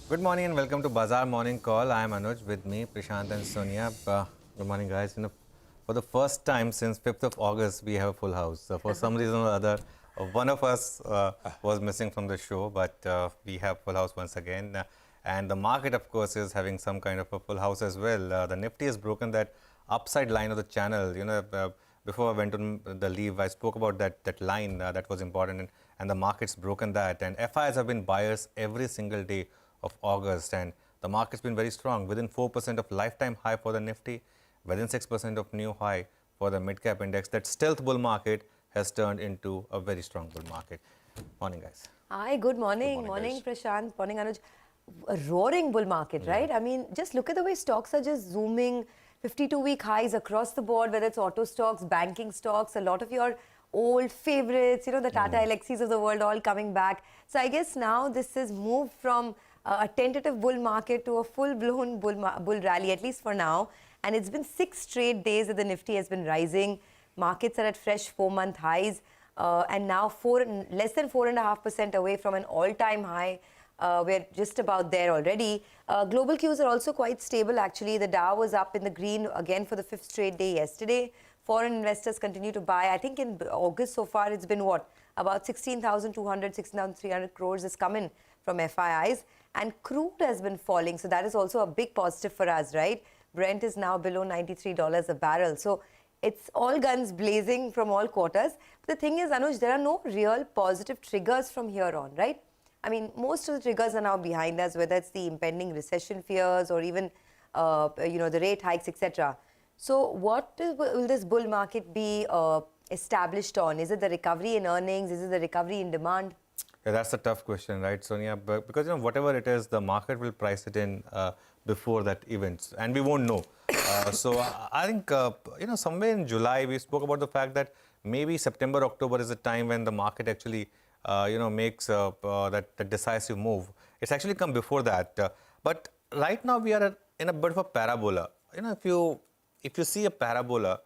Good morning and welcome to Bazaar Morning Call. I am Anuj, with me Prashant and Sonia. Good morning, guys. For the first time since 5th of August, we have a full house. So for some reason or other, one of us was missing from the show, but we have full house once again. And the market, of course, is having some kind of a full house as well. The Nifty has broken that upside line of the channel. Before I went on the leave, I spoke about that line that was important, and the market's broken that. And FIs have been buyers every single day of August, and the market's been very strong, within 4% of lifetime high for the Nifty, within 6% of new high for the mid-cap index. That stealth bull market has turned into a very strong bull market. Morning, guys. Hi, good morning. Morning, Prashant. Morning, Anuj. A roaring bull market, right? I mean, just look at the way stocks are just zooming, 52-week highs across the board, whether it's auto stocks, banking stocks, a lot of your old favorites, the Tata Alexis of the world all coming back. So I guess now this has moved from a tentative bull market to a full-blown bull rally, at least for now. And it's been 6 straight days that the Nifty has been rising. Markets are at fresh 4-month highs and now less than 4.5% away from an all-time high. We're just about there already. Global cues are also quite stable, actually. The Dow was up in the green again for the 5th straight day yesterday. Foreign investors continue to buy. I think in August so far, it's been what? About 16,200, 16,300 crores has come in from FIIs. And crude has been falling. So that is also a big positive for us, right? Brent is now below $93 a barrel. So it's all guns blazing from all quarters. But the thing is, Anuj, there are no real positive triggers from here on, right? I mean, most of the triggers are now behind us, whether it's the impending recession fears or even, the rate hikes, etc. So what will this bull market be established on? Is it the recovery in earnings? Is it the recovery in demand? Yeah, that's a tough question, right, Sonia? Because whatever it is, the market will price it in before that event, and we won't know. So I think somewhere in July we spoke about the fact that maybe September, October is the time when the market actually makes that decisive move. It's actually come before that, but right now we are in a bit of a parabola. If you see a parabola,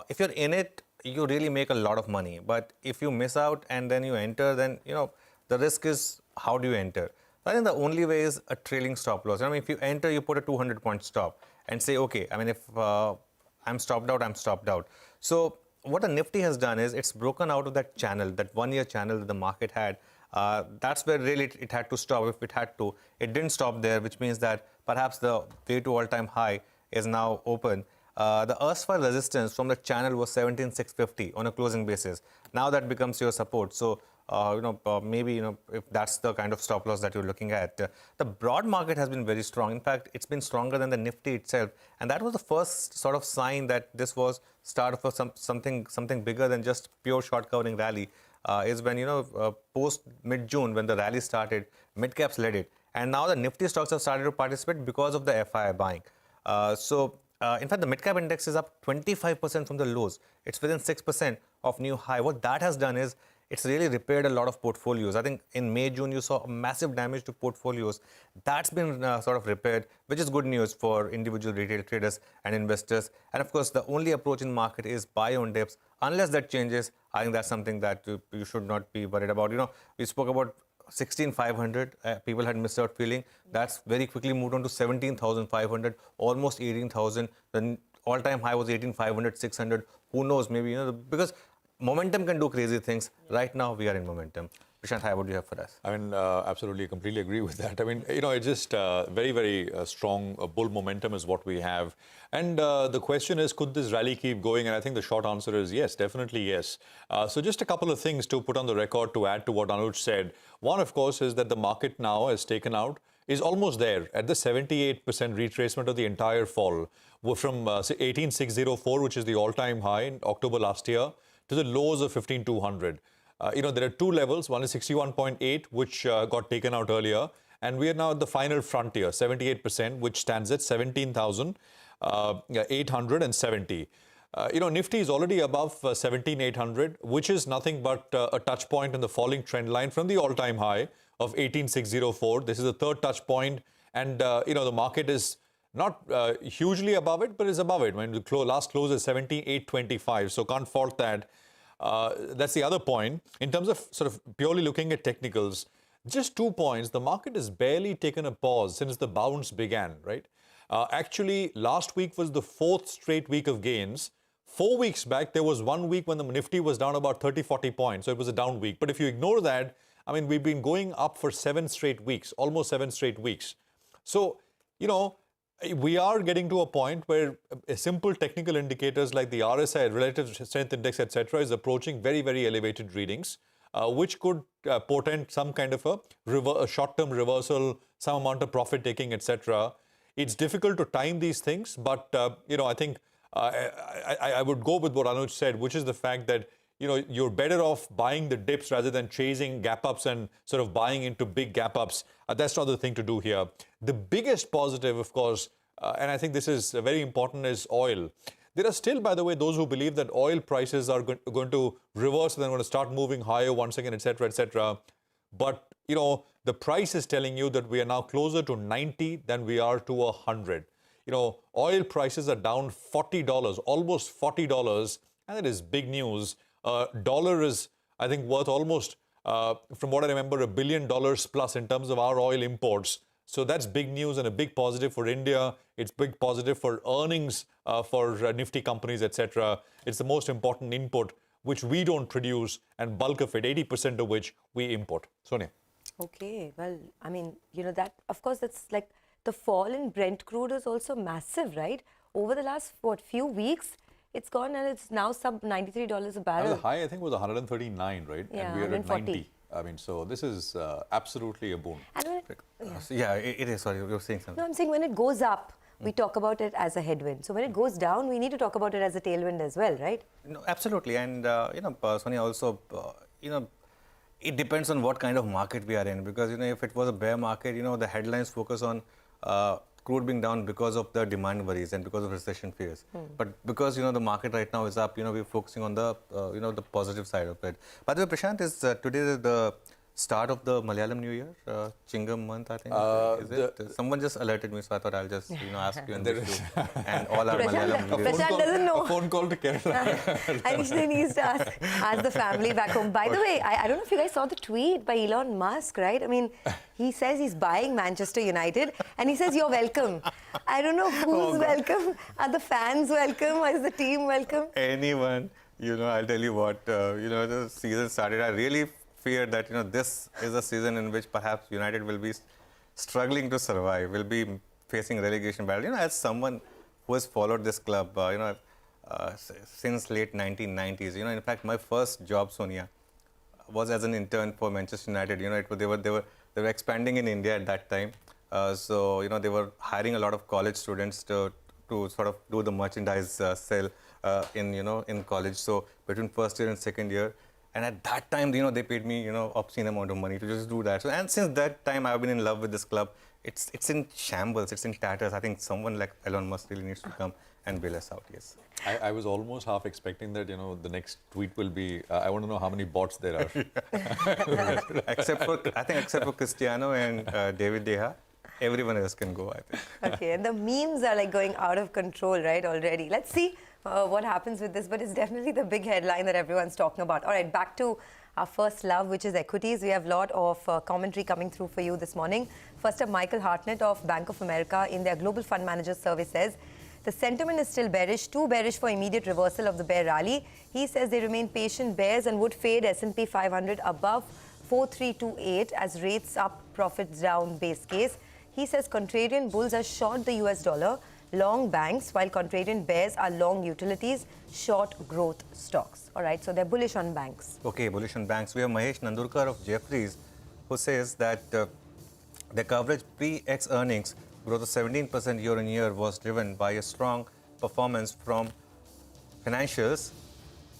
if you're in it, you really make a lot of money. But if you miss out and then you enter, then the risk is how do you enter? I think the only way is a trailing stop loss. I mean, if you enter, you put a 200-point stop and say, okay, I mean, if I'm stopped out, I'm stopped out. So what the Nifty has done is it's broken out of that channel, that one-year channel that the market had. That's where really it had to stop if it had to. It didn't stop there, which means that perhaps the way to all-time high is now open. The erstwhile resistance from the channel was 17,650 on a closing basis. Now that becomes your support. So, maybe, if that's the kind of stop loss that you're looking at. The broad market has been very strong. In fact, it's been stronger than the Nifty itself. And that was the first sort of sign that this was start of something bigger than just pure short covering rally. Is when, post mid-June, when the rally started, mid-caps led it. And now the Nifty stocks have started to participate because of the FII buying. In fact, the mid-cap index is up 25% from the lows. It's within 6% of new high. What that has done is it's really repaired a lot of portfolios. I think in May, June, you saw massive damage to portfolios. That's been sort of repaired, which is good news for individual retail traders and investors. And of course, the only approach in market is buy on dips. Unless that changes, I think that's something that you should not be worried about. We spoke about 16,500, people had missed out feeling. That's very quickly moved on to 17,500, almost 18,000. The all-time high was 18,500, 600. Who knows? Maybe, because momentum can do crazy things. Right now, we are in momentum. Prashant, what do you have for us? I mean, absolutely, completely agree with that. I mean, it's just very, very strong bull momentum is what we have. And the question is, could this rally keep going? And I think the short answer is yes, definitely yes. So just a couple of things to put on the record to add to what Anuj said. One, of course, is that the market now has taken out, is almost there at the 78% retracement of the entire fall. We're from 18,604, which is the all-time high in October last year, to the lows of 15,200. There are two levels. One is 61.8, which got taken out earlier. And we are now at the final frontier, 78%, which stands at 17,870. Nifty is already above 17,800, which is nothing but a touch point in the falling trend line from the all-time high of 18,604. This is the third touch point. And, the market is not hugely above it, but is above it. I mean, the last close is 17,825. So can't fault that. That's the other point. In terms of sort of purely looking at technicals, Just 2 points. The market has barely taken a pause since the bounce began, right? Actually, last week was the 4th straight week of gains. 4 weeks back, there was 1 week when the Nifty was down about 30, 40 points. So it was a down week. But if you ignore that, I mean, we've been going up for 7 straight weeks, almost 7 straight weeks. So, you know, we are getting to a point where simple technical indicators like the RSI, Relative Strength Index, etc., is approaching very, very elevated readings, which could portend some kind of a short-term reversal, some amount of profit taking, etc. It's difficult to time these things, but you know, I think I would go with what Anuj said, which is the fact that, you know, you're better off buying the dips rather than chasing gap ups and sort of buying into big gap ups. That's not the thing to do here. The biggest positive, of course, and I think this is very important, is oil. There are still, by the way, those who believe that oil prices are going to reverse and then going to start moving higher once again, etc., etc. But, you know, the price is telling you that we are now closer to 90 than we are to 100. You know, oil prices are down $40, almost $40, and that is big news. Dollar is, I think, worth almost, from what I remember, $1 billion plus in terms of our oil imports. So that's big news and a big positive for India. It's big positive for earnings for Nifty companies, etc. It's the most important input, which we don't produce, and bulk of it, 80% of which we import. Sonia. Okay, well, I mean, you know, that, of course, that's like the fall in Brent crude is also massive, right? Over the last, few weeks, it's gone and it's now sub $93 a barrel. The high, I think, was 139, right? Yeah, and we are at 140. 90. I mean, so this is absolutely a boon. And when It is. Sorry, you were saying something. No, I'm saying when it goes up, we talk about it as a headwind. So when it goes down, we need to talk about it as a tailwind as well, right? No, absolutely. And, you know, Sonia, also, you know, it depends on what kind of market we are in. Because, you know, if it was a bear market, you know, the headlines focus on crude being down because of the demand worries and because of recession fears. But because, you know, the market right now is up, you know, we're focusing on the, you know, the positive side of it. By the way, Prashant, is today the start of the Malayalam New Year, Chingam month, I think. Is it? Someone just alerted me, so I thought I'll just, you know, ask you and all our Malayalam New Year. Prashant doesn't know. A phone call to Kerala. I actually needs to ask the family back home. By the way, I don't know if you guys saw the tweet by Elon Musk, right? I mean, he says he's buying Manchester United and he says, you're welcome. I don't know who's welcome. Are the fans welcome? Is the team welcome? Anyone, you know, I'll tell you what, you know, the season started. I really fear that, you know, this is a season in which perhaps United will be struggling to survive, will be facing relegation battle. You know, as someone who has followed this club, you know, since late 1990s, you know, in fact, my first job, Sonia, was as an intern for Manchester United. You know, they were expanding in India at that time. So, you know, they were hiring a lot of college students to sort of do the merchandise sale in college. So between first year and second year. And at that time, you know, they paid me, you know, obscene amount of money to just do that. So, and since that time, I've been in love with this club. It's in shambles, it's in tatters. I think someone like Elon Musk really needs to come and bail us out, yes. I was almost half expecting that, you know, the next tweet will be, I want to know how many bots there are. except for Cristiano and David De Gea, everyone else can go, I think. Okay, and the memes are like going out of control, right, already. Let's see what happens with this, but it's definitely the big headline that everyone's talking about. All right, back to our first love, which is equities. We have a lot of commentary coming through for you this morning. First up, Michael Hartnett of Bank of America in their Global Fund Managers Survey says, the sentiment is still bearish, too bearish for immediate reversal of the bear rally. He says they remain patient bears and would fade S&P 500 above 4328 as rates up, profits down base case. He says contrarian bulls are short the US dollar, long banks, while contrarian bears are long utilities, short growth stocks. All right, so they're bullish on banks. Okay, bullish on banks. We have Mahesh Nandurkar of Jefferies, who says that the coverage pre-X earnings growth of 17% year-on-year was driven by a strong performance from financials,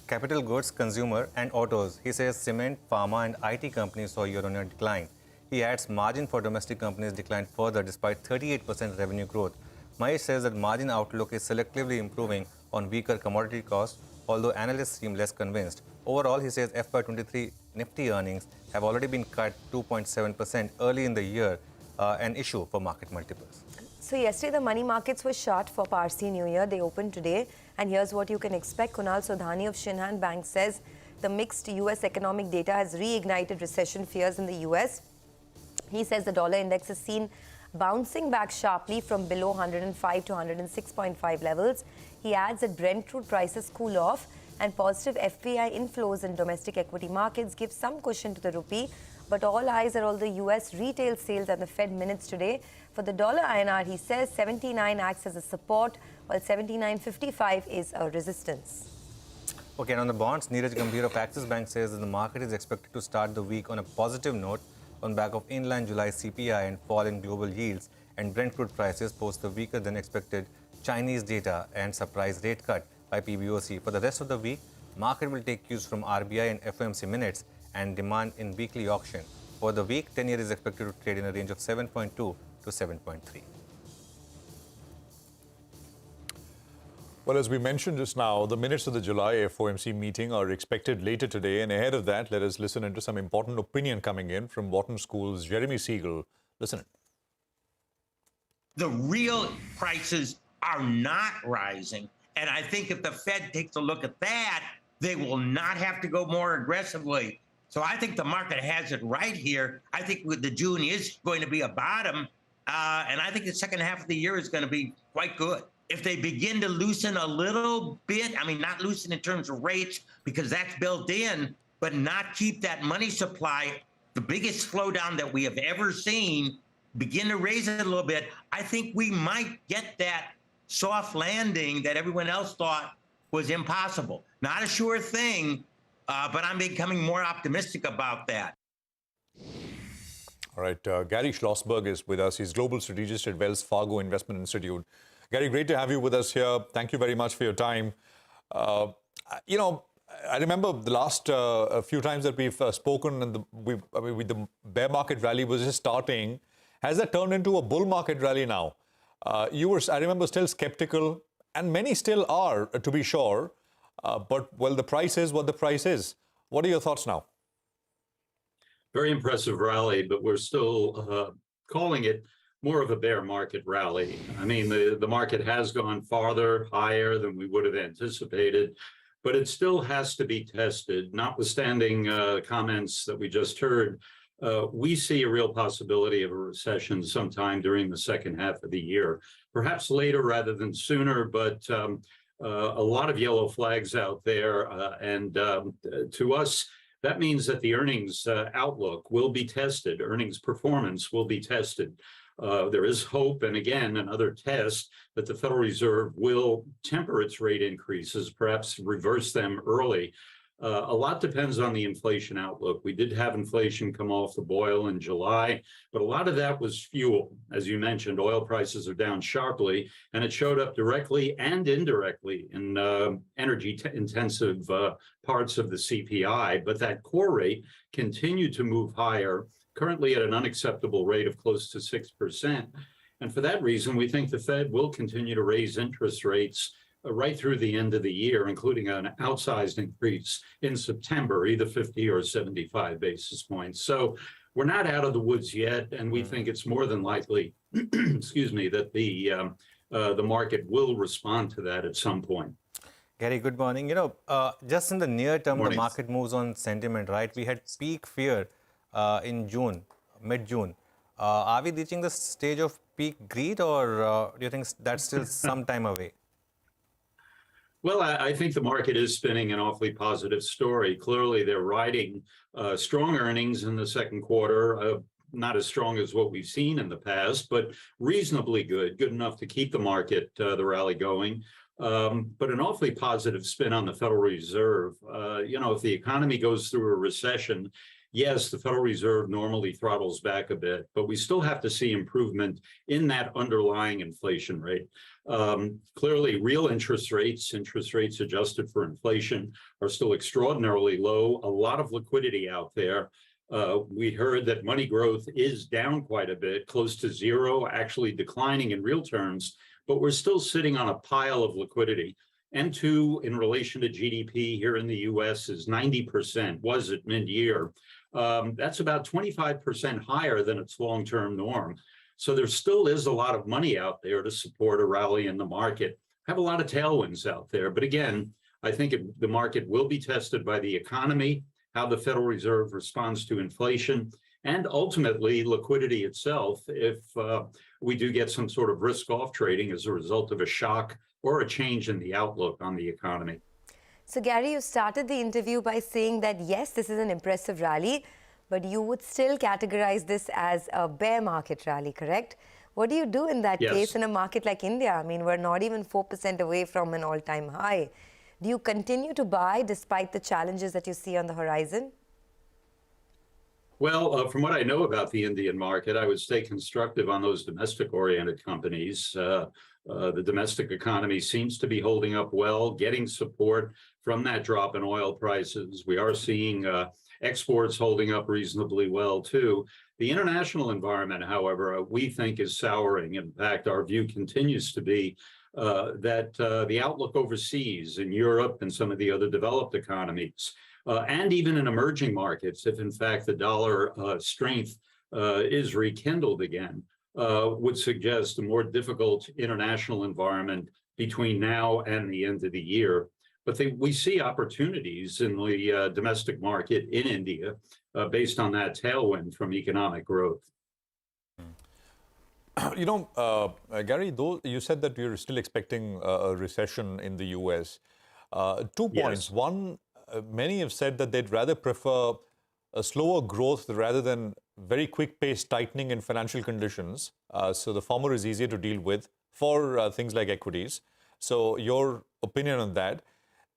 capital goods, consumer, and autos. He says cement, pharma, and IT companies saw year-on-year decline. He adds margin for domestic companies declined further despite 38% revenue growth. Mahesh says that margin outlook is selectively improving on weaker commodity costs, although analysts seem less convinced. Overall, he says FY23 Nifty earnings have already been cut 2.7% early in the year, an issue for market multiples. So yesterday, the money markets were short for Parsi New Year. They opened today. And here's what you can expect. Kunal Sodhani of Shinhan Bank says the mixed US economic data has reignited recession fears in the US. He says the dollar index is seen bouncing back sharply from below 105 to 106.5 levels. He adds that Brent crude prices cool off and positive FPI inflows in domestic equity markets give some cushion to the rupee. But all eyes are on the US retail sales and the Fed minutes today. For the dollar INR, he says 79 acts as a support, while 79.55 is a resistance. Okay, and on the bonds, Neeraj Gambhir of Axis Bank says that the market is expected to start the week on a positive note on back of inline July CPI and fall in global yields and Brent crude prices post the weaker than expected Chinese data and surprise rate cut by PBOC. For the rest of the week, market will take cues from RBI and FOMC minutes and demand in weekly auction. For the week, 10-year is expected to trade in a range of 7.2 to 7.3. Well, as we mentioned just now, the minutes of the July FOMC meeting are expected later today. And ahead of that, let us listen into some important opinion coming in from Wharton School's Jeremy Siegel. Listen in. The real prices are not rising. And I think if the Fed takes a look at that, they will not have to go more aggressively. So I think the market has it right here. I think with the June is going to be a bottom. And I think the second half of the year is going to be quite good. If they begin to loosen a little bit, I mean, not loosen in terms of rates because that's built in, but not keep that money supply, the biggest slowdown that we have ever seen, begin to raise it a little bit, I think we might get that soft landing that everyone else thought was impossible. Not a sure thing, but I'm becoming more optimistic about that. All right, Gary Schlossberg is with us. He's Global Strategist at Wells Fargo Investment Institute. Gary, great to have you with us here. Thank you very much for your time. You know, I remember the last a few times that we've spoken, and the bear market rally was just starting. Has that turned into a bull market rally now? You were, I remember, still skeptical, and many still are, to be sure. But, well, the price is what the price is. What are your thoughts now? Very impressive rally, but we're still calling it more of a bear market rally. I mean, the market has gone farther, higher than we would have anticipated, but it still has to be tested. Notwithstanding comments that we just heard, we see a real possibility of a recession sometime during the second half of the year, perhaps later rather than sooner, but a lot of yellow flags out there. And to us, that means that the earnings outlook will be tested. Earnings performance will be tested. There is hope, and again, another test that the Federal Reserve will temper its rate increases, perhaps reverse them early. A lot depends on the inflation outlook. We did have inflation come off the boil in July, but a lot of that was fuel. As you mentioned, oil prices are down sharply, and it showed up directly and indirectly in energy-intensive parts of the CPI. But that core rate continued to move higher, currently at an unacceptable rate of close to 6%. And for that reason, we think the Fed will continue to raise interest rates right through the end of the year, including an outsized increase in September, either 50 or 75 basis points. So we're not out of the woods yet, and we think it's more than likely, excuse me, that the market will respond to that at some point. Gary, good morning. You know, just in the near term, Morning. the market moves on sentiment, right? We had peak fear in June, mid-June. Are we reaching the stage of peak greed, or do you think that's still some time away? Well, I think the market is spinning an awfully positive story. Clearly, they're riding strong earnings in the second quarter, not as strong as what we've seen in the past, but reasonably good enough to keep the market, the rally going. But an awfully positive spin on the Federal Reserve. You know, if the economy goes through a recession, yes, the Federal Reserve normally throttles back a bit, but we still have to see improvement in that underlying inflation rate. Clearly, real interest rates adjusted for inflation, are still extraordinarily low. A lot of liquidity out there. We heard that money growth is down quite a bit, close to zero, actually declining in real terms, but we're still sitting on a pile of liquidity. N2 in relation to GDP here in the US is 90%, was at mid-year. That's about 25% higher than its long-term norm. So there still is a lot of money out there to support a rally in the market. Have a lot of tailwinds out there. But again, I think the market will be tested by the economy, how the Federal Reserve responds to inflation, and ultimately liquidity itself if we do get some sort of risk-off trading as a result of a shock or a change in the outlook on the economy. So Gary, you started the interview by saying that yes, this is an impressive rally, but you would still categorize this as a bear market rally, correct? What do you do in that case in a market like India? I mean, we're not even 4% away from an all-time high. Do you continue to buy despite the challenges that you see on the horizon? Well, from what I know about the Indian market, I would stay constructive on those domestic-oriented companies. The domestic economy seems to be holding up well, getting support from that drop in oil prices. We are seeing exports holding up reasonably well, too. The international environment, however, we think is souring. In fact, our view continues to be that the outlook overseas in Europe and some of the other developed economies, and even in emerging markets, if in fact the dollar strength is rekindled again, would suggest a more difficult international environment between now and the end of the year. But we see opportunities in the domestic market in India based on that tailwind from economic growth. You know, Gary, though you said that you're still expecting a recession in the US. 2 points. Yes. One, many have said that they'd rather prefer a slower growth rather than very quick pace tightening in financial conditions. So the former is easier to deal with for things like equities. So your opinion on that.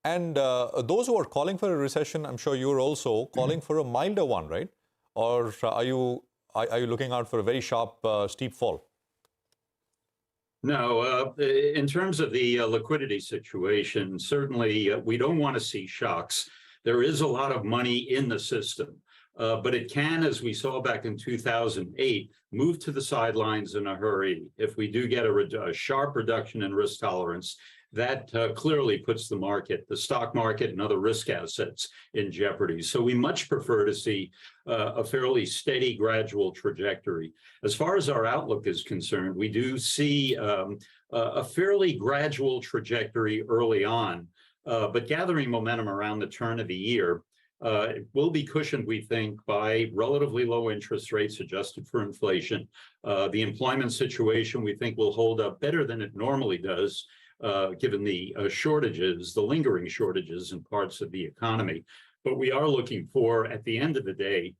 And those who are calling for a recession, I'm sure you're also calling for a milder one, right? Or are you looking out for a very sharp, steep fall? No, in terms of the liquidity situation, certainly we don't want to see shocks. There is a lot of money in the system, but it can, as we saw back in 2008, move to the sidelines in a hurry. If we do get a sharp reduction in risk tolerance, that clearly puts the stock market and other risk assets in jeopardy. So we much prefer to see a fairly steady, gradual trajectory. As far as our outlook is concerned, we do see a fairly gradual trajectory early on, but gathering momentum around the turn of the year. It will be cushioned, we think, by relatively low interest rates adjusted for inflation. The employment situation, we think, will hold up better than it normally does, given the shortages, the lingering shortages in parts of the economy. But we are looking for, at the end of the day,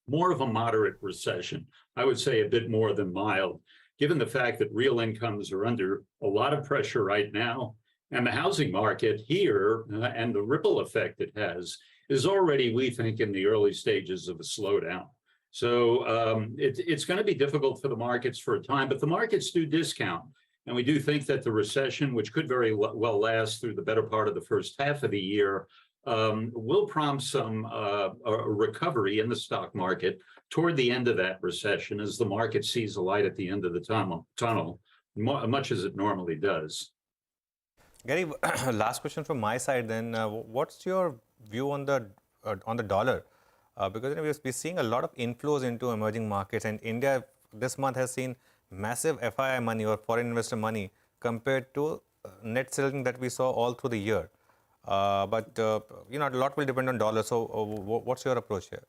more of a moderate recession. I would say a bit more than mild, given the fact that real incomes are under a lot of pressure right now. And the housing market here and the ripple effect it has is already, we think, in the early stages of a slowdown. So it's going to be difficult for the markets for a time, but the markets do discount. And we do think that the recession, which could very well last through the better part of the first half of the year, will prompt some recovery in the stock market toward the end of that recession as the market sees a light at the end of the tunnel, much as it normally does. Gary, last question from my side then. What's your view on the dollar? Because we're seeing a lot of inflows into emerging markets, and India this month has seen massive FII money or foreign investor money compared to net selling that we saw all through the year. But you know, a lot will depend on dollar. So what's your approach here?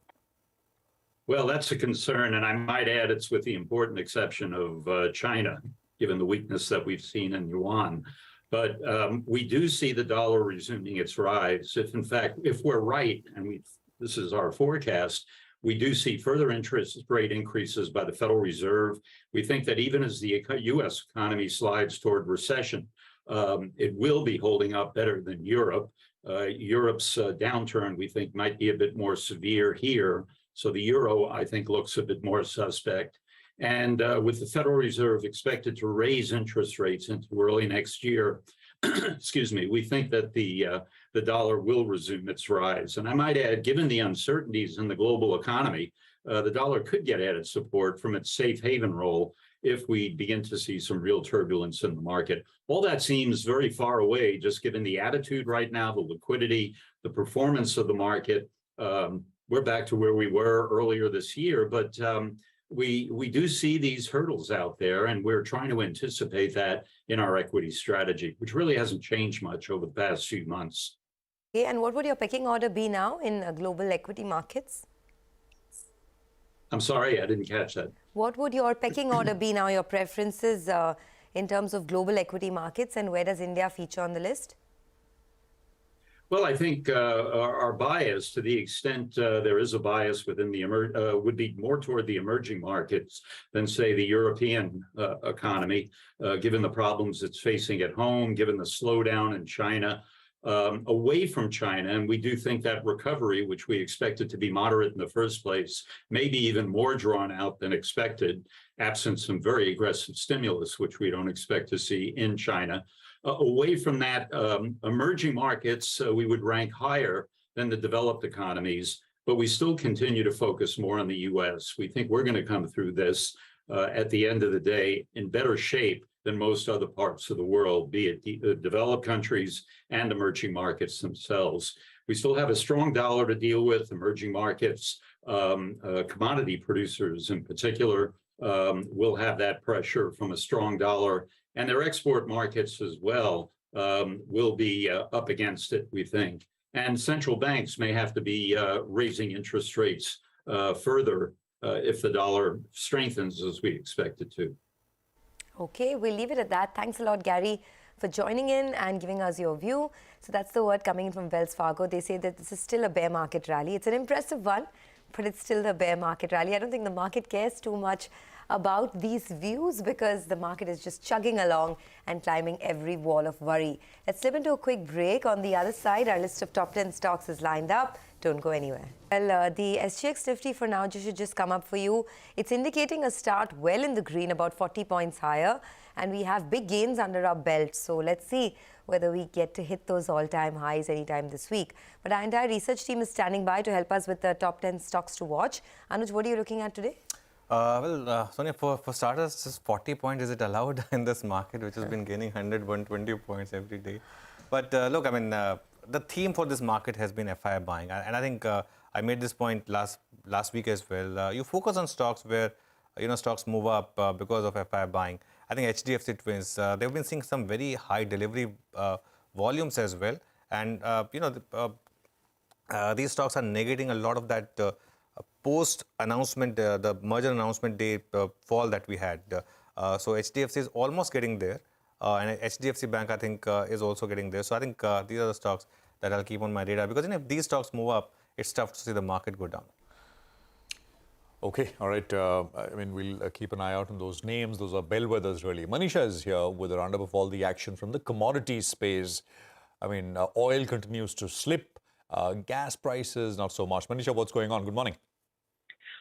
Well, that's a concern, and I might add it's with the important exception of China, given the weakness that we've seen in yuan. But we do see the dollar resuming its rise. If we're right, and this is our forecast, we do see further interest rate increases by the Federal Reserve. We think that even as the U.S. economy slides toward recession, it will be holding up better than Europe. Europe's downturn, we think, might be a bit more severe here. So the euro, I think, looks a bit more suspect. And with the Federal Reserve expected to raise interest rates into early next year, excuse me, we think that the dollar will resume its rise. And I might add, given the uncertainties in the global economy, the dollar could get added support from its safe haven role if we begin to see some real turbulence in the market. All that seems very far away, just given the attitude right now, the liquidity, the performance of the market. We're back to where we were earlier this year, but we do see these hurdles out there, and we're trying to anticipate that in our equity strategy, which really hasn't changed much over the past few months. Okay, and what would your pecking order be now in global equity markets? I'm sorry, I didn't catch that. What would your pecking order be now, your preferences in terms of global equity markets, and where does India feature on the list? Well, I think our bias, to the extent there is a bias within the would be more toward the emerging markets than, say, the European economy, given the problems it's facing at home, given the slowdown in China. Away from China, and we do think that recovery, which we expected to be moderate in the first place, may be even more drawn out than expected, absent some very aggressive stimulus, which we don't expect to see in China. Away from that, emerging markets, we would rank higher than the developed economies, but we still continue to focus more on the US. We think we're going to come through this at the end of the day in better shape than most other parts of the world, be it developed countries and emerging markets themselves. We still have a strong dollar to deal with. Emerging markets, commodity producers in particular, will have that pressure from a strong dollar, and their export markets as well will be up against it, we think. And central banks may have to be raising interest rates further if the dollar strengthens as we expect it to. Okay, we'll leave it at that. Thanks a lot, Gary, for joining in and giving us your view. So that's the word coming in from Wells Fargo. They say that this is still a bear market rally. It's an impressive one, but it's still a bear market rally. I don't think the market cares too much about these views because the market is just chugging along and climbing every wall of worry. Let's slip into a quick break. On the other side, our list of top 10 stocks is lined up. Don't go anywhere. Well, the SGX Nifty for now should just come up for you. It's indicating a start well in the green, about 40 points higher. And we have big gains under our belt. So let's see whether we get to hit those all-time highs anytime this week. But our entire research team is standing by to help us with the top 10 stocks to watch. Anuj, what are you looking at today? Sonia, for starters, just 40 points, is it allowed in this market, which has been gaining 100, 120 points every day? But look, I mean, the theme for this market has been FI buying. And I think I made this point last week as well. You focus on stocks where, stocks move up because of FI buying. I think HDFC Twins, they've been seeing some very high delivery volumes as well. And, these stocks are negating a lot of that post-announcement, the merger announcement day fall that we had. So HDFC is almost getting there. And HDFC Bank, I think, is also getting there. So I think these are the stocks that I'll keep on my radar. Because if these stocks move up, it's tough to see the market go down. Okay, all right. I mean, we'll keep an eye out on those names. Those are bellwethers, really. Manisha is here with a roundup of all the action from the commodity space. I mean, oil continues to slip. Gas prices, not so much. Manisha, what's going on? Good morning.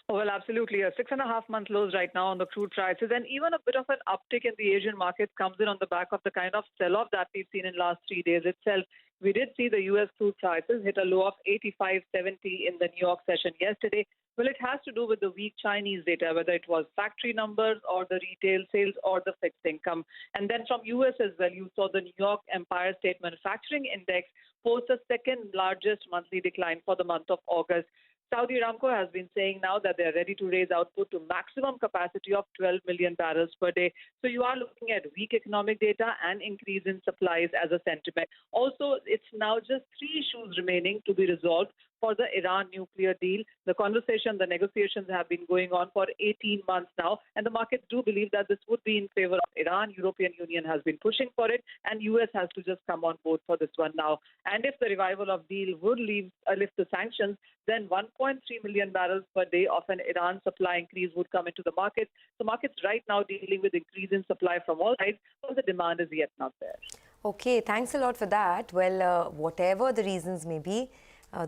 Oh, well, absolutely. A 6.5-month lows right now on the crude prices, and even a bit of an uptick in the Asian markets comes in on the back of the kind of sell-off that we've seen in last 3 days itself. We did see the U.S. crude prices hit a low of 85.70 in the New York session yesterday. Well, it has to do with the weak Chinese data, whether it was factory numbers or the retail sales or the fixed income. And then from U.S. as well, you saw the New York Empire State Manufacturing Index post the second largest monthly decline for the month of August. Saudi Aramco has been saying now that they're ready to raise output to maximum capacity of 12 million barrels per day. So you are looking at weak economic data and increase in supplies as a sentiment. Also, it's now just 3 issues remaining to be resolved for the Iran nuclear deal. The conversation, the negotiations have been going on for 18 months now, and the markets do believe that this would be in favor of Iran. European Union has been pushing for it, and US has to just come on board for this one now. And if the revival of deal would lift the sanctions, then 1.3 million barrels per day of an Iran supply increase would come into the market. The market's right now dealing with increase in supply from all sides, but the demand is yet not there. Okay, thanks a lot for that. Well, whatever the reasons may be,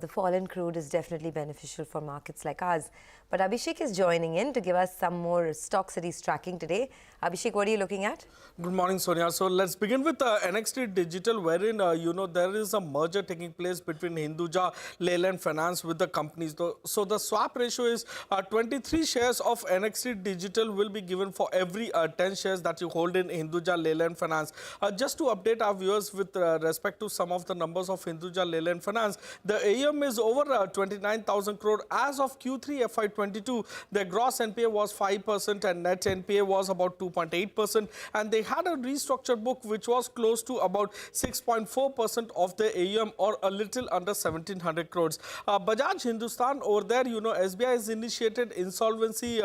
the fall in crude is definitely beneficial for markets like ours. But Abhishek is joining in to give us some more stocks that he's tracking today. Abhishek, what are you looking at? Good morning, Sonia. So let's begin with Nxt Digital, wherein, there is a merger taking place between Hinduja Leyland Finance with the companies. So the swap ratio is 23 shares of Nxt Digital will be given for every 10 shares that you hold in Hinduja Leyland Finance. Just to update our viewers with respect to some of the numbers of Hinduja Leyland Finance, the AUM is over 29,000 crore. As of Q3 FY22, their gross NPA was 5% and net NPA was about 2.8%. And they had a restructured book which was close to about 6.4% of the AUM, or a little under 1,700 crores. Bajaj Hindustan, over there, SBI has initiated insolvency,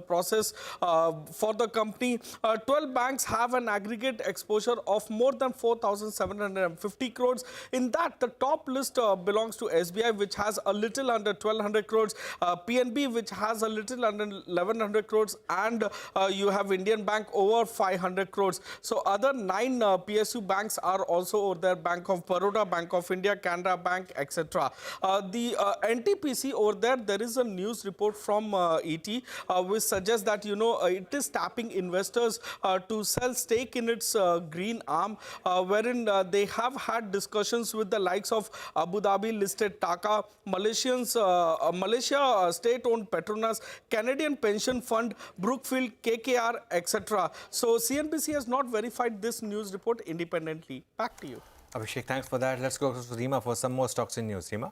process for the company. 12 banks have an aggregate exposure of more than 4,750 crores. In that, the top list belongs to SBI, which has a little under 1,200 crores, PNB, which has a little under 1,100 crores, and you have Indian Bank over 500 crores. So other 9 PSU banks are also over there: Bank of Baroda, Bank of India, Canara Bank, etc. The NTPC over there is a news report from ET which suggests that it is tapping investors to sell stake in its green arm, wherein they have had discussions with the likes of Abu Dhabi listed Taka, Malaysia state-owned Petronas, Canadian Pension Fund, Brookfield, KKR, etc. So CNBC has not verified this news report independently. Back to you. Abhishek, thanks for that. Let's go to Rima for some more stocks in news. Rima?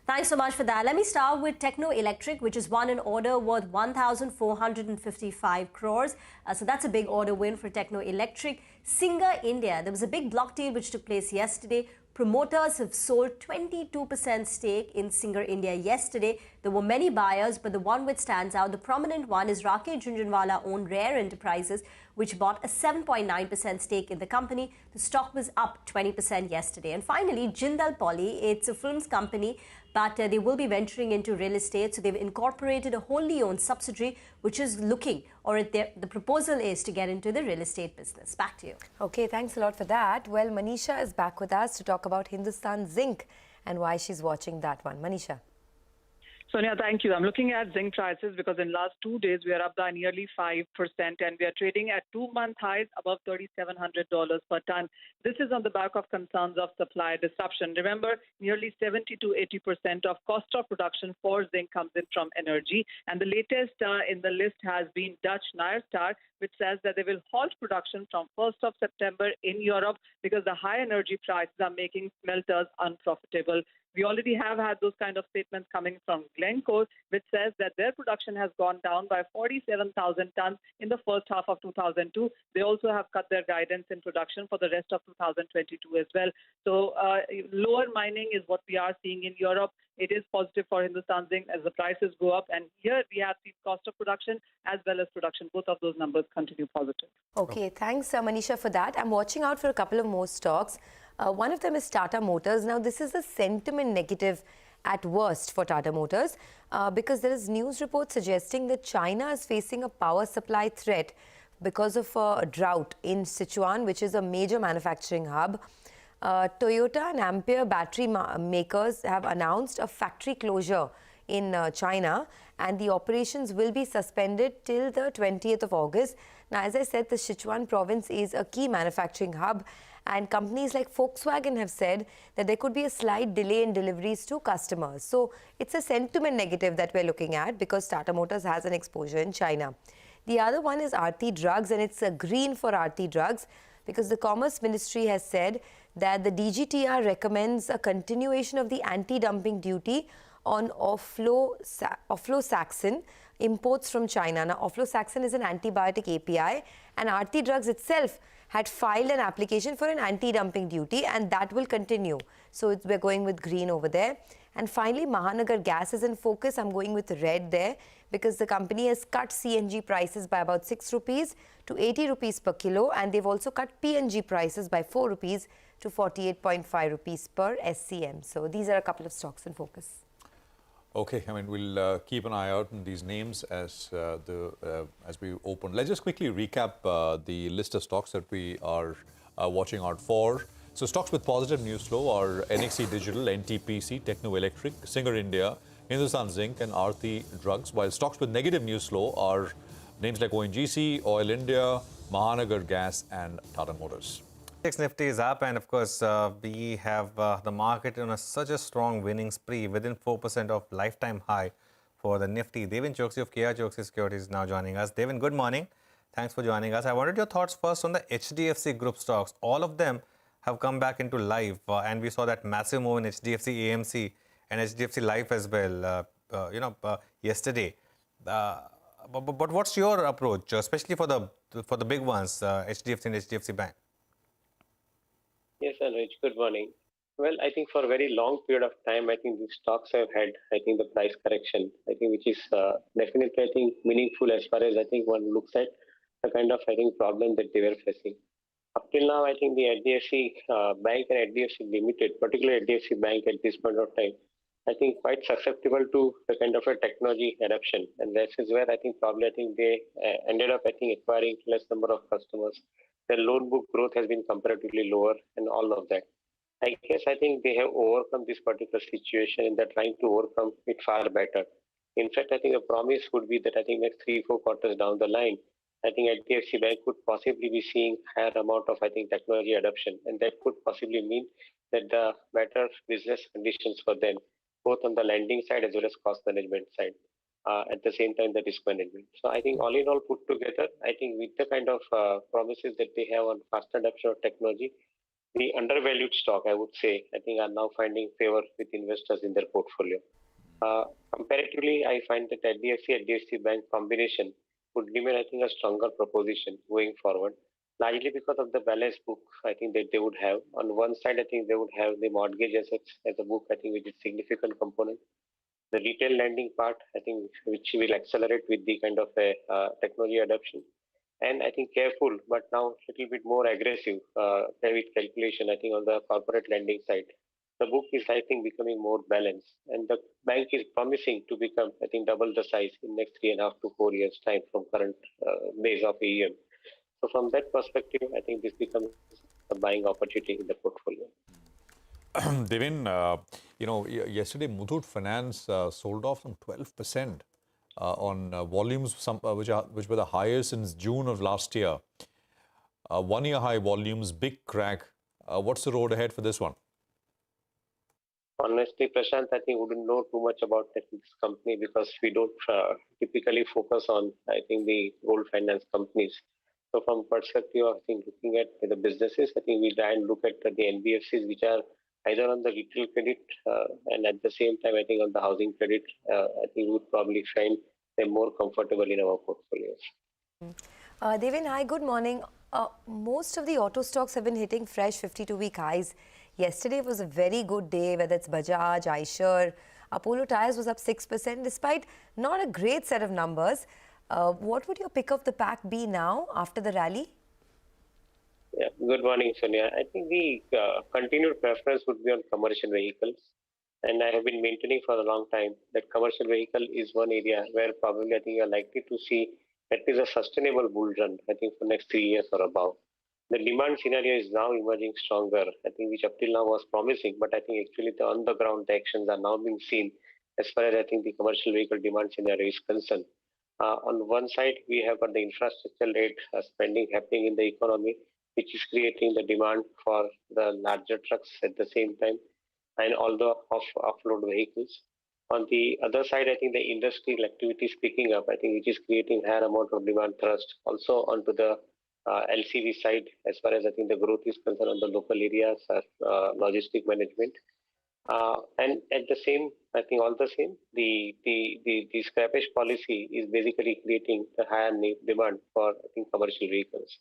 Thanks so much for that. Let me start with Techno Electric, which has won an order worth 1,455 crores. So that's a big order win for Techno Electric. Singer India, there was a big block deal which took place yesterday. Promoters have sold 22% stake in Singer India yesterday. There were many buyers, but the one which stands out, the prominent one, is Rakesh Jhunjhunwala-owned Rare Enterprises, which bought a 7.9% stake in the company. The stock was up 20% yesterday. And finally, Jindal Poly, it's a films company, but they will be venturing into real estate. So they've incorporated a wholly owned subsidiary, which is looking, or the proposal is to get into the real estate business. Back to you. Okay, thanks a lot for that. Well, Manisha is back with us to talk about Hindustan Zinc and why she's watching that one. Manisha. Sonia, thank you. I'm looking at zinc prices because in last 2 days, we are up by nearly 5% and we are trading at 2-month highs above $3,700 per ton. This is on the back of concerns of supply disruption. Remember, nearly 70 to 80% of cost of production for zinc comes in from energy. And the latest in the list has been Dutch Nyrstar, which says that they will halt production from 1st of September in Europe because the high energy prices are making smelters unprofitable. We already have had those kind of statements coming from Glencore, which says that their production has gone down by 47,000 tons in the first half of 2002. They also have cut their guidance in production for the rest of 2022 as well. So lower mining is what we are seeing in Europe. It is positive for Hindustan Zinc as the prices go up. And here we have seen cost of production as well as production. Both of those numbers continue positive. Okay, thanks, Manisha, for that. I'm watching out for a couple of more stocks. One of them is Tata Motors. Now, this is a sentiment negative at worst for Tata Motors because there is news report suggesting that China is facing a power supply threat because of a drought in Sichuan, which is a major manufacturing hub. Toyota and Ampere battery makers have announced a factory closure in China, and the operations will be suspended till the 20th of August. Now, as I said, the Sichuan province is a key manufacturing hub, and companies like Volkswagen have said that there could be a slight delay in deliveries to customers. So it's a sentiment negative that we're looking at because Tata Motors has an exposure in China. The other one is Aarti Drugs, and it's a green for Aarti Drugs because the Commerce Ministry has said that the DGTR recommends a continuation of the anti-dumping duty on ofloxacin imports from China. Now, ofloxacin is an antibiotic API, and Aarti Drugs itself had filed an application for an anti-dumping duty, and that will continue. So we're going with green over there. And finally, Mahanagar Gas is in focus. I'm going with red there because the company has cut CNG prices by about 6 rupees to 80 rupees per kilo, and they've also cut PNG prices by 4 rupees to 48.5 rupees per SCM. So these are a couple of stocks in focus. Okay, I mean, we'll keep an eye out on these names as we open. Let's just quickly recap the list of stocks that we are watching out for. So stocks with positive news flow are Nxt Digital, NTPC, Techno Electric, Singer India, Hindustan Zinc and Aarti Drugs, while stocks with negative news flow are names like ONGC, Oil India, Mahanagar Gas and Tata Motors. Nifty is up, and of course, we have the market on such a strong winning spree within 4% of lifetime high for the Nifty. Devin Choksi of KR Choksi Securities is now joining us. Devin, good morning. Thanks for joining us. I wanted your thoughts first on the HDFC Group stocks. All of them have come back into life, and we saw that massive move in HDFC AMC and HDFC Life as well, yesterday. But what's your approach, especially for the big ones, HDFC and HDFC Bank? Yes, Anuj, good morning. Well, I think for a very long period of time, I think these stocks have had, I think, the price correction, I think, which is definitely, I think, meaningful as far as I think one looks at the kind of, I think, problem that they were facing. Up till now, I think the HDFC Bank and HDFC Limited, particularly HDFC Bank at this point of time, I think quite susceptible to the kind of a technology adoption. And this is where I think probably I think they ended up, I think, acquiring less number of customers. Their loan book growth has been comparatively lower and all of that. I guess I think they have overcome this particular situation and they're trying to overcome it far better. In fact, I think the promise would be that I think next 3-4 quarters down the line, I think HDFC Bank could possibly be seeing higher amount of I think technology adoption, and that could possibly mean that the better business conditions for them, both on the lending side as well as cost management side. At the same time, the risk management. So I think all in all put together, I think with the kind of promises that they have on fast adoption of technology, the undervalued stock, I would say, I think are now finding favor with investors in their portfolio. Comparatively, I find that HDFC Bank combination would remain, I think, a stronger proposition going forward, largely because of the balanced book, I think, that they would have. On one side, I think they would have the mortgage assets as a book, I think, which is a significant component. The retail lending part, I think, which will accelerate with the kind of technology adoption. And I think careful, but now a little bit more aggressive credit calculation, I think, on the corporate lending side. The book is, I think, becoming more balanced. And the bank is promising to become, I think, double the size in next 3.5 to 4 years' time from current base of AUM. So from that perspective, I think this becomes a buying opportunity in the portfolio. Devin, yesterday Muthoot Finance sold off some 12% on volumes, which were the highest since June of last year. 1-year high volumes, big crack. What's the road ahead for this one? Honestly, Prashant, I think we wouldn't know too much about this company because we don't typically focus on, I think, the gold finance companies. So from perspective of, I think, looking at the businesses, I think we try and look at the NBFCs, which are either on the retail credit and at the same time, I think, on the housing credit. I think we would probably find them more comfortable in our portfolios. Devin, hi, good morning. Most of the auto stocks have been hitting fresh 52-week highs. Yesterday was a very good day, whether it's Bajaj, Eicher, Apollo Tyres was up 6%, despite not a great set of numbers. What would your pick of the pack be now after the rally? Yeah, good morning, Sonia. I think the continued preference would be on commercial vehicles. And I have been maintaining for a long time that commercial vehicle is one area where probably I think you are likely to see at least a sustainable bull run, I think, for next 3 years or above. The demand scenario is now emerging stronger, I think, which up till now was promising, but I think actually the on-the-ground actions are now being seen as far as I think the commercial vehicle demand scenario is concerned. On one side, we have got the infrastructure-led spending happening in the economy, which is creating the demand for the larger trucks at the same time, and all the off-road vehicles. On the other side, I think the industrial activity is picking up, I think, which is creating higher amount of demand thrust also onto the LCV side, as far as I think the growth is concerned on the local areas, logistic management. And at the same, I think all the same, the scrappage policy is basically creating a higher demand for, I think, commercial vehicles.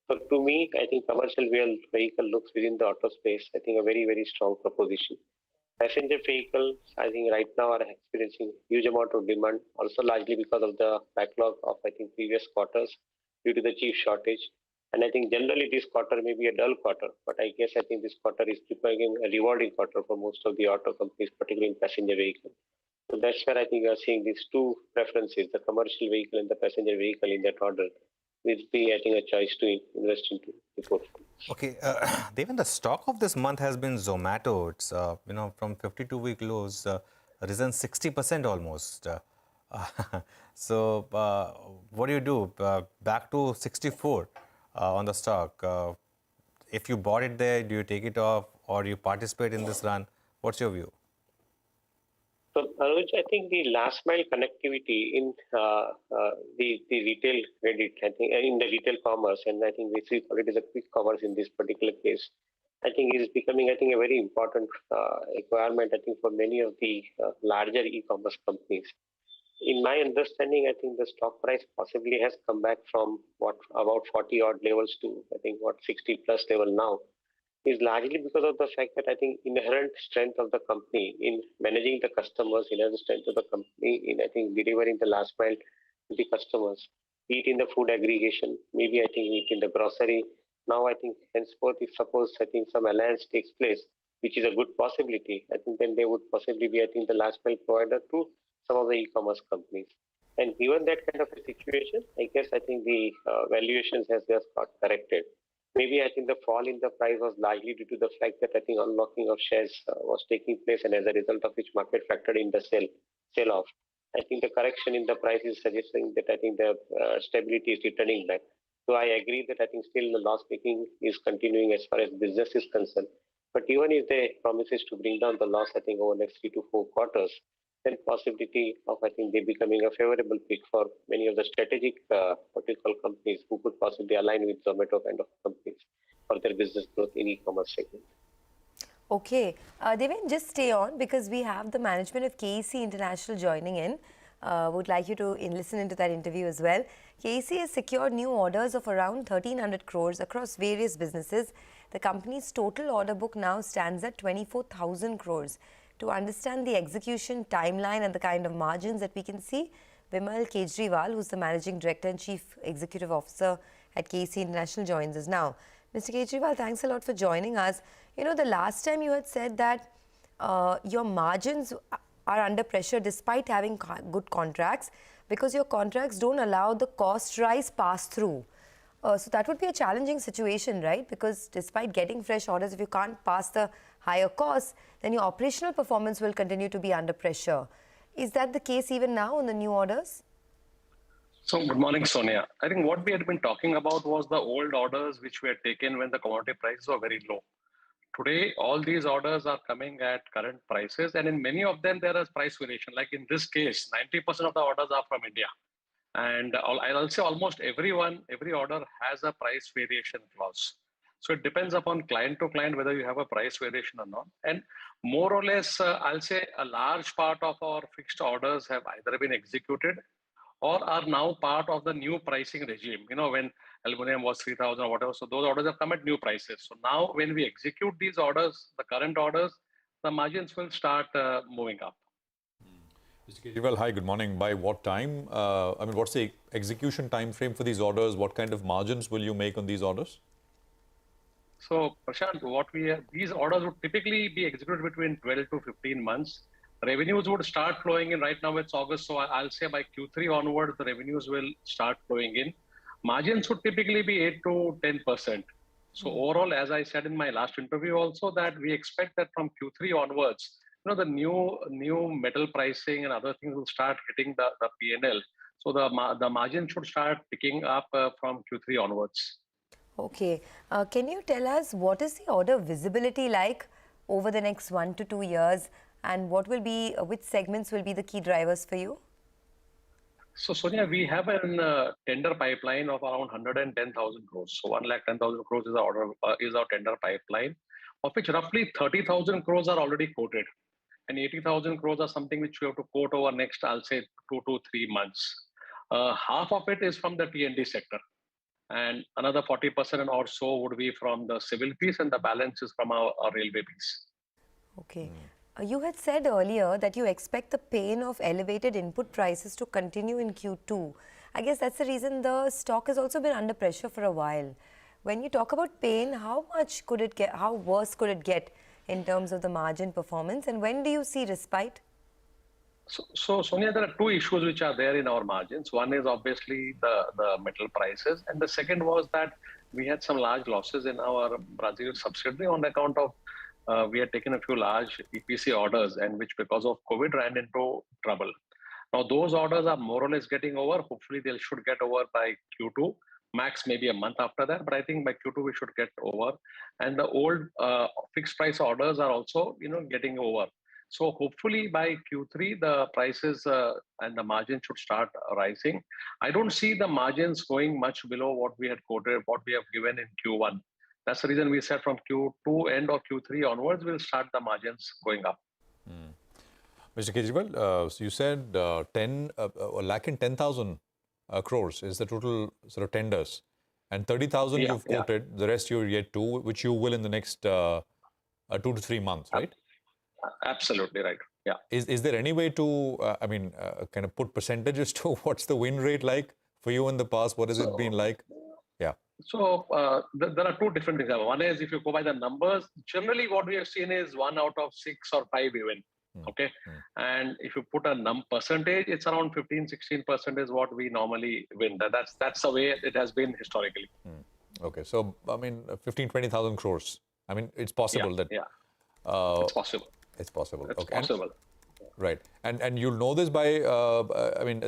So to me, I think commercial vehicle looks within the auto space, I think, a very, very strong proposition. Passenger vehicles, I think, right now are experiencing huge amount of demand, also largely because of the backlog of, I think, previous quarters due to the chip shortage. And I think generally this quarter may be a dull quarter, but I guess I think this quarter is becoming a rewarding quarter for most of the auto companies, particularly in passenger vehicle. So that's where I think we are seeing these two preferences, the commercial vehicle and the passenger vehicle in that order, will be, I think, a choice to invest into the portfolio. Okay, Devin, the stock of this month has been Zomato. It's, from 52-week lows, risen 60% almost. So what do? Back to 64 on the stock. If you bought it there, do you take it off or you participate in this run? What's your view? So, Anuj, I think the last mile connectivity in the retail credit, I think, in the retail commerce, and I think we see it is a quick commerce in this particular case, I think is becoming, I think, a very important requirement, I think, for many of the larger e-commerce companies. In my understanding, I think the stock price possibly has come back from what about 40 odd levels to, I think, what 60 plus level now, is largely because of the fact that I think inherent strength of the company in managing the customers, inherent strength of the company in, I think, delivering the last mile to the customers, be it in the food aggregation, maybe I think it in the grocery. Now I think henceforth, if suppose I think some alliance takes place, which is a good possibility, I think then they would possibly be, I think, the last mile provider to some of the e-commerce companies. And given that kind of a situation, I guess I think the valuations has just got corrected. Maybe I think the fall in the price was largely due to the fact that I think unlocking of shares was taking place, and as a result of which market factored in the sell off. I think the correction in the price is suggesting that I think the stability is returning back. So I agree that I think still the loss making is continuing as far as business is concerned. But even if they promises to bring down the loss, I think over the next 3 to 4 quarters, then possibility of I think they becoming a favorable pick for many of the strategic vertical companies who could possibly align with Zomato kind of companies for their business growth in e-commerce segment. Okay, Devin, just stay on because we have the management of KEC International joining in. Would like you to listen into that interview as well. KEC has secured new orders of around 1,300 crores across various businesses. The company's total order book now stands at 24,000 crores. To understand the execution timeline and the kind of margins that we can see, Vimal Kejriwal, who's the Managing Director and Chief Executive Officer at KEC International, joins us now. Mr. Kejriwal, thanks a lot for joining us. You know, the last time you had said that your margins are under pressure despite having good contracts because your contracts don't allow the cost rise pass through. So that would be a challenging situation, right? Because despite getting fresh orders, if you can't pass the higher costs, then your operational performance will continue to be under pressure. Is that the case even now on the new orders? So good morning, Sonia. I think what we had been talking about was the old orders which were taken when the commodity prices were very low. Today, all these orders are coming at current prices, and in many of them, there is price variation. Like in this case, 90% of the orders are from India. And I'll say almost every order has a price variation clause. So it depends upon client to client whether you have a price variation or not. And more or less, I'll say a large part of our fixed orders have either been executed or are now part of the new pricing regime. You know, when aluminum was 3,000 or whatever, so those orders have come at new prices. So now when we execute these orders, the current orders, the margins will start moving up. Mr. Kejriwal, hi, good morning. By what time? What's the execution time frame for these orders? What kind of margins will you make on these orders? So, Prashant, these orders would typically be executed between 12 to 15 months. Revenues would start flowing in. Right now it's August, so I'll say by Q3 onwards, the revenues will start flowing in. Margins would typically be 8 to 10%. So overall, as I said in my last interview also, that we expect that from Q3 onwards, you know, the new metal pricing and other things will start hitting the P&L. So the margin should start picking up from Q3 onwards. Okay. Can you tell us what is the order visibility like over the next 1 to 2 years, and which segments will be the key drivers for you? So Sonia, we have a tender pipeline of around 110,000 crores. So 110,000 crores is our tender pipeline, of which roughly 30,000 crores are already quoted. And 80,000 crores are something which we have to quote over next, I'll say, 2 to 3 months. Half of it is from the T&D sector. And another 40% or so would be from the civil piece, and the balance is from our railway piece. Okay. You had said earlier that you expect the pain of elevated input prices to continue in Q2. I guess that's the reason the stock has also been under pressure for a while. When you talk about pain, how much could it get, how worse could it get in terms of the margin performance, and when do you see respite? So Sonia, there are two issues which are there in our margins. One is obviously the metal prices, and the second was that we had some large losses in our Brazil subsidiary on account of we had taken a few large EPC orders, and which because of COVID ran into trouble. Now those orders are more or less getting over. Hopefully they should get over by Q2, max maybe a month after that. But I think by Q2 we should get over. And the old fixed price orders are also, you know, getting over. So hopefully by Q3 the prices and the margin should start rising. I don't see the margins going much below what we had quoted, what we have given in Q1. That's the reason we said from Q2 end or Q3 onwards, we'll start the margins going up. Mr. Kejriwal, so you said 10 a lakh and 10,000 crores is the total sort of tenders, and 30,000 Yeah, you've quoted. The rest you're yet to, which you will in the next 2 to 3 months, right? Absolutely right. Yeah. Is there any way to, kind of put percentages to what's the win rate like for you in the past? What has it been like? Yeah. So there are two different things. One is if you go by the numbers, generally what we have seen is 1 out of 6 or 5 even. Okay. And if you put a percentage, it's around 15-16% is what we normally win. That's the way it has been historically. Okay. So, 15-20,000 crores. I mean, it's possible that. Yeah. It's possible. It's possible. It's okay. possible. Right. And you'll know this by,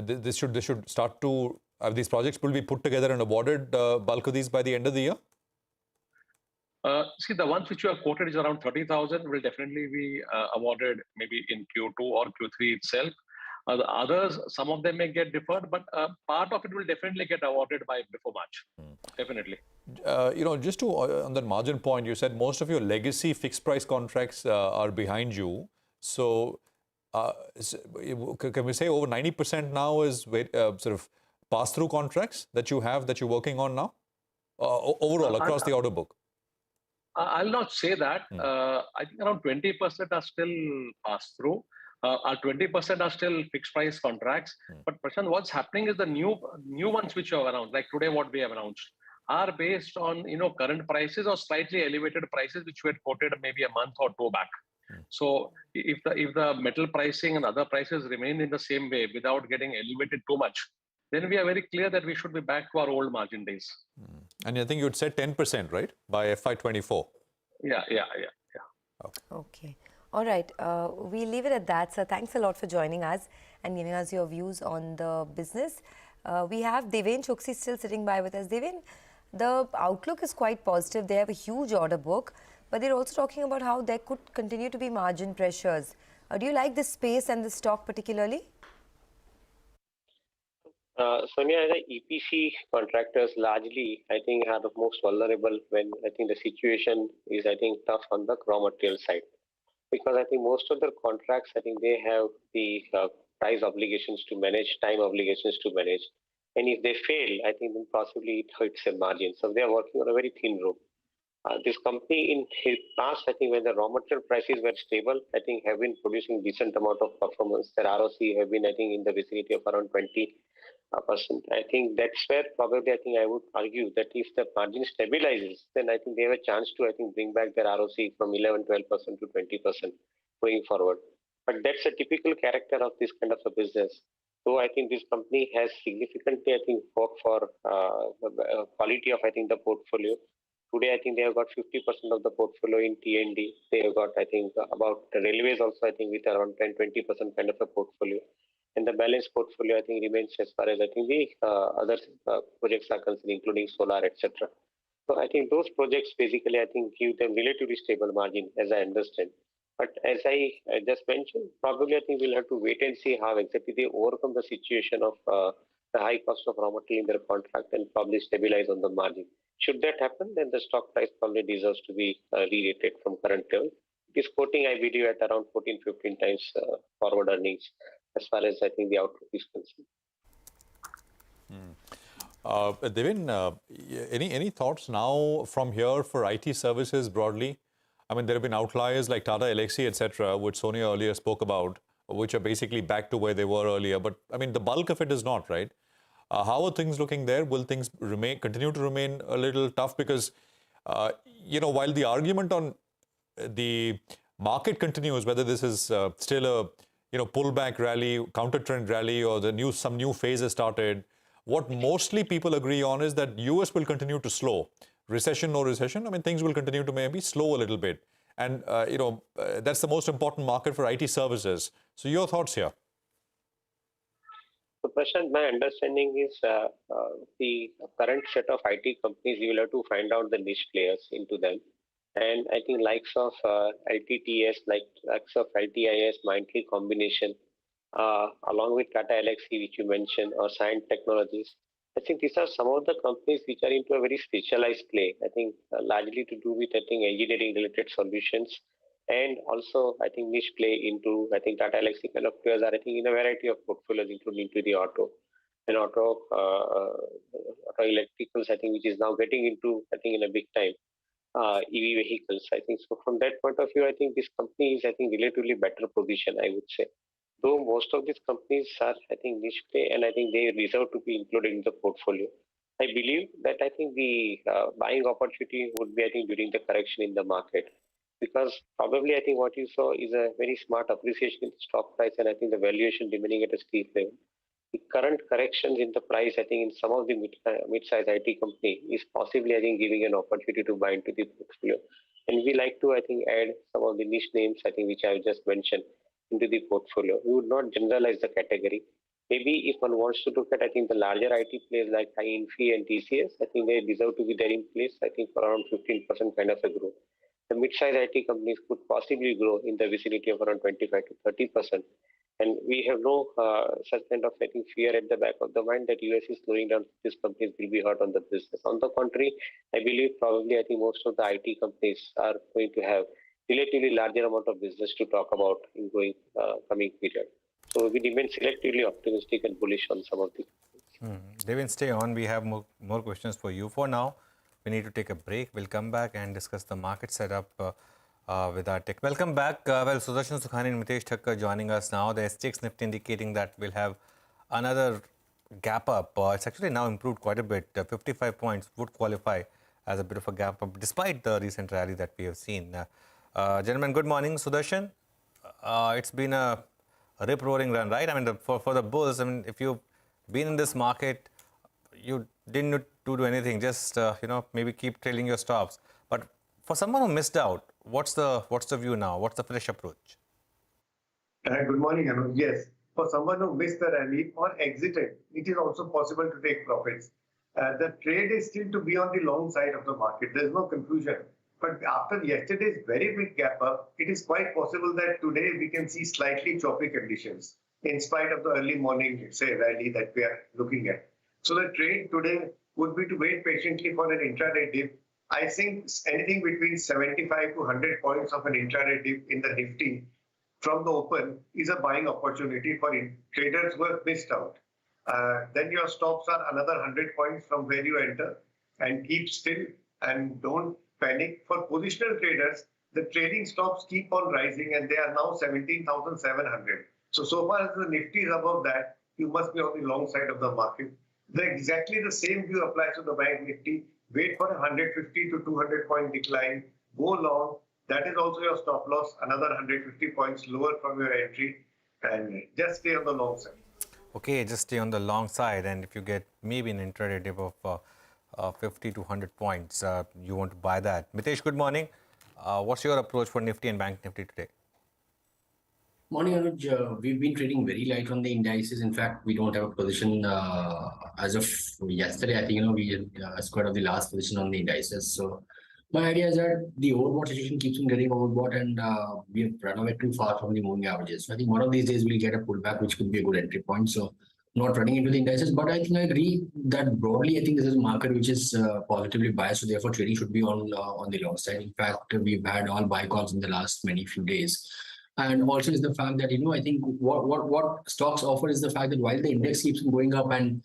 this should start to, these projects will be put together and awarded, bulk of these by the end of the year? See, the ones which you have quoted is around 30,000 will definitely be awarded maybe in Q2 or Q3 itself. The others, some of them may get deferred, but part of it will definitely get awarded by before March. Definitely. Just to on that margin point, you said most of your legacy fixed price contracts are behind you. So, can we say over 90% now is sort of pass-through contracts that you have that you're working on now, overall across the order book? I'll not say that. I think around 20% are still pass-through. 20% are still fixed price contracts. But Prashant, what's happening is the new ones which are announced, like today what we have announced, are based on current prices or slightly elevated prices which we had quoted maybe a month or two back. So if the metal pricing and other prices remain in the same way without getting elevated too much, then we are very clear that we should be back to our old margin days. And I think you had said 10%, right, by FY24? Yeah. Okay. All right. We'll leave it at that. So thanks a lot for joining us and giving us your views on the business. We have Deven Choksi still sitting by with us. Deven, the outlook is quite positive. They have a huge order book, but they're also talking about how there could continue to be margin pressures. Do you like this space and this stock particularly? Sonia, the EPC contractors largely, I think, are the most vulnerable when I think the situation is, I think, tough on the raw material side. Because I think most of the contracts, I think they have the price obligations to manage, time obligations to manage. And if they fail, I think then possibly it hurts their margin. So they are working on a very thin rope. This company in his past, I think when the raw material prices were stable, I think have been producing decent amount of performance. Their ROC have been, I think, in the vicinity of around 20%. I think that's where probably I think I would argue that if the margin stabilizes, then I think they have a chance to, I think, bring back their ROC from 11-12% to 20% going forward. But that's a typical character of this kind of a business. So I think this company has significantly, I think, worked for the quality of, I think, the portfolio. Today, I think they have got 50% of the portfolio in T&D. They have got, I think, about the railways also, I think, with around 10-20% kind of a portfolio. And the balance portfolio, I think, remains as far as I think the other projects are concerned, including solar, etc. So I think those projects basically, I think, give them relatively stable margin, as I understand. But as I just mentioned, probably I think we'll have to wait and see how exactly they overcome the situation of the high cost of raw material in their contract and probably stabilize on the margin. Should that happen, then the stock price probably deserves to be re-rated from current level. It is quoting IBD at around 14-15 times forward earnings, as far as I think the outlook is concerned. Devin, any thoughts now from here for IT services broadly? I mean, there have been outliers like Tata Elxsi, etc., which Sonia earlier spoke about, which are basically back to where they were earlier. But I mean, the bulk of it is not, right? How are things looking there? Will things continue to remain a little tough? Because, while the argument on the market continues, whether this is still a pullback rally, counter trend rally, or some new phase has started, what mostly people agree on is that US will continue to slow. Recession, no recession, I mean, things will continue to maybe slow a little bit. And, that's the most important market for IT services. So your thoughts here? So, Prashant, my understanding is the current set of IT companies, you will have to find out the niche players into them. And I think likes of LTTS, likes of LTIS, Mindtree combination, along with Tata Elxsi, which you mentioned, or Science Technologies, I think these are some of the companies which are into a very specialized play. I think largely to do with, I think, engineering related solutions, and also I think niche play into, I think, Tata Elxsi kind of players are, I think, in a variety of portfolios, including into the auto and auto electricals, I think, which is now getting into, I think, in a big time. EV vehicles. I think so. From that point of view, I think this company is, I think, relatively better position, I would say. Though most of these companies are, I think, niche play, and I think they deserve to be included in the portfolio. I believe that I think the buying opportunity would be, I think, during the correction in the market, because probably I think what you saw is a very smart appreciation in the stock price, and I think the valuation remaining at a steep level. The current corrections in the price, I think, in some of the mid-sized IT company is possibly, I think, giving an opportunity to buy into the portfolio. And we like to, I think, add some of the niche names, I think, which I just mentioned into the portfolio. We would not generalize the category. Maybe if one wants to look at, I think, the larger IT players like Nifty and TCS, I think they deserve to be there in place, I think, for around 15% kind of a growth. The mid-sized IT companies could possibly grow in the vicinity of around 25 to 30%. And we have no such kind of, I think, fear at the back of the mind that US is slowing down. These companies will be hurt on the business. On the contrary, I believe probably, I think, most of the IT companies are going to have relatively larger amount of business to talk about in going coming period. So we remain selectively optimistic and bullish on some of the companies. Devin, stay on. We have more questions for you. For now, we need to take a break. We'll come back and discuss the market setup with our tech. Welcome back. Well, Sudarshan Sukhani and Mitesh Thakkar joining us now. The STX Nifty indicating that we'll have another gap up. It's actually now improved quite a bit. 55 points would qualify as a bit of a gap up despite the recent rally that we have seen. Gentlemen, good morning. Sudarshan, it's been a rip-roaring run, right? I mean, for the bulls, I mean, if you've been in this market, you didn't need to do anything, just, maybe keep trailing your stops. But for someone who missed out, what's the view now? What's the fresh approach? Good morning, Anuj. Yes, for someone who missed the rally or exited, it is also possible to take profits. The trade is still to be on the long side of the market. There's no confusion. But after yesterday's very big gap up, it is quite possible that today we can see slightly choppy conditions in spite of the early morning, say, rally that we are looking at. So the trade today would be to wait patiently for an intraday dip. I think anything between 75 to 100 points of an intraday dip in the Nifty from the open is a buying opportunity for traders who have missed out. Then your stops are another 100 points from where you enter, and keep still and don't panic. For positional traders, the trading stops keep on rising and they are now 17,700. So far as the Nifty is above that, you must be on the long side of the market. Exactly the same view applies to the Bank Nifty. Wait for a 150 to 200 point decline, go long. That is also your stop loss, another 150 points lower from your entry, and just stay on the long side. Okay, just stay on the long side, and if you get maybe an intraday dip of 50 to 100 points, you want to buy that. Mitesh, good morning. What's your approach for Nifty and Bank Nifty today? Morning, Anuj. We've been trading very light on the indices. In fact, we don't have a position as of yesterday. I think, we squared off the last position on the indices. So my idea is that the overbought situation keeps on getting overbought, and we have run away too far from the moving averages. So I think one of these days we'll get a pullback, which could be a good entry point. So not running into the indices, but I think I agree that broadly, I think this is a market which is positively biased. So therefore, trading should be on the long side. In fact, we've had all buy calls in the last few days. And also is the fact that, I think what stocks offer is the fact that while the index keeps going up and,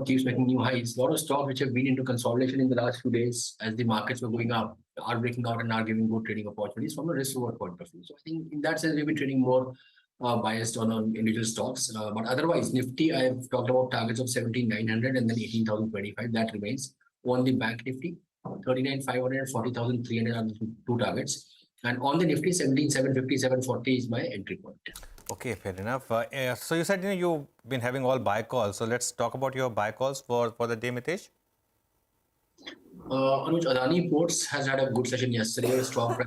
keeps making new highs, a lot of stocks which have been into consolidation in the last few days as the markets were going up are breaking out and are giving good trading opportunities from a risk reward point of view. So I think in that sense, we've been trading more biased on individual stocks. But otherwise, Nifty, I've talked about targets of 17,900 and then 18,025. That remains. On the Bank Nifty, 39,500 and 40,300 are the two targets. And on the Nifty, 17,750, 740 is my entry point. Okay, fair enough. So you said you've been having all buy calls. So let's talk about your buy calls for the day, Mitesh. Anuj, Adani Ports has had a good session yesterday. Strong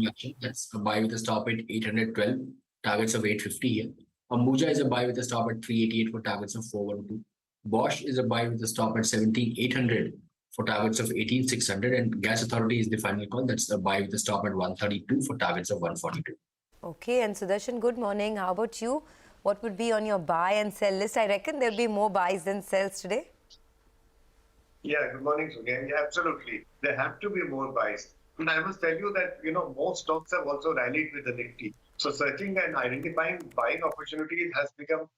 action. That's a buy with a stop at 812. Targets of 850 here. Ambuja is a buy with a stop at 388 for targets of 412. Bosch is a buy with a stop at 17,800 for targets of 18,600, and Gas Authority is the final call. That's the buy with a stop at 132 for targets of 142. Okay, and Sudarshan, good morning. How about you? What would be on your buy and sell list? I reckon there'll be more buys than sells today. Yeah, good morning, Sonia. Yeah, absolutely. There have to be more buys. And I must tell you that, most stocks have also rallied with the Nifty. So searching and identifying buying opportunities has become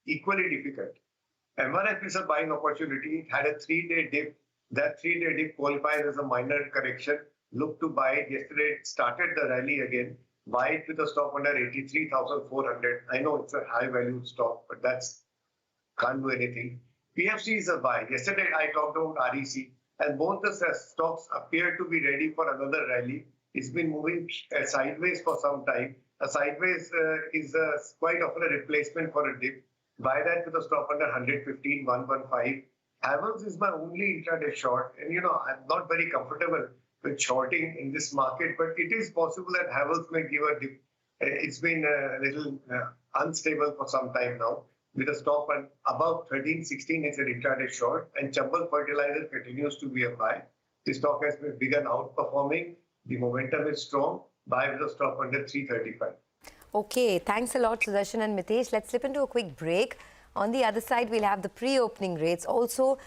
equally difficult. MRF is a buying opportunity. It had a 3-day dip. That 3-day dip qualifies as a minor correction. Look to buy it. Yesterday it started the rally again. Buy it with a stop under 83,400. I know it's a high value stock, but that's can't do anything. PFC is a buy. Yesterday I talked about REC, and both the stocks appear to be ready for another rally. It's been moving sideways for some time. A sideways is quite often a replacement for a dip. Buy that with a stop under 115, 115. Havells is my only intraday short, and I'm not very comfortable with shorting in this market, but it is possible that Havells may give a dip. It's been a little unstable for some time now. With a stop at above 13.16, it's an intraday short, and Chambal Fertilizer continues to be a buy. The stock has begun outperforming. The momentum is strong. Buy with a stop under 335. Okay, thanks a lot, Sudarshan and Mitesh. Let's slip into a quick break. On the other side, we'll have the pre-opening rates. Also,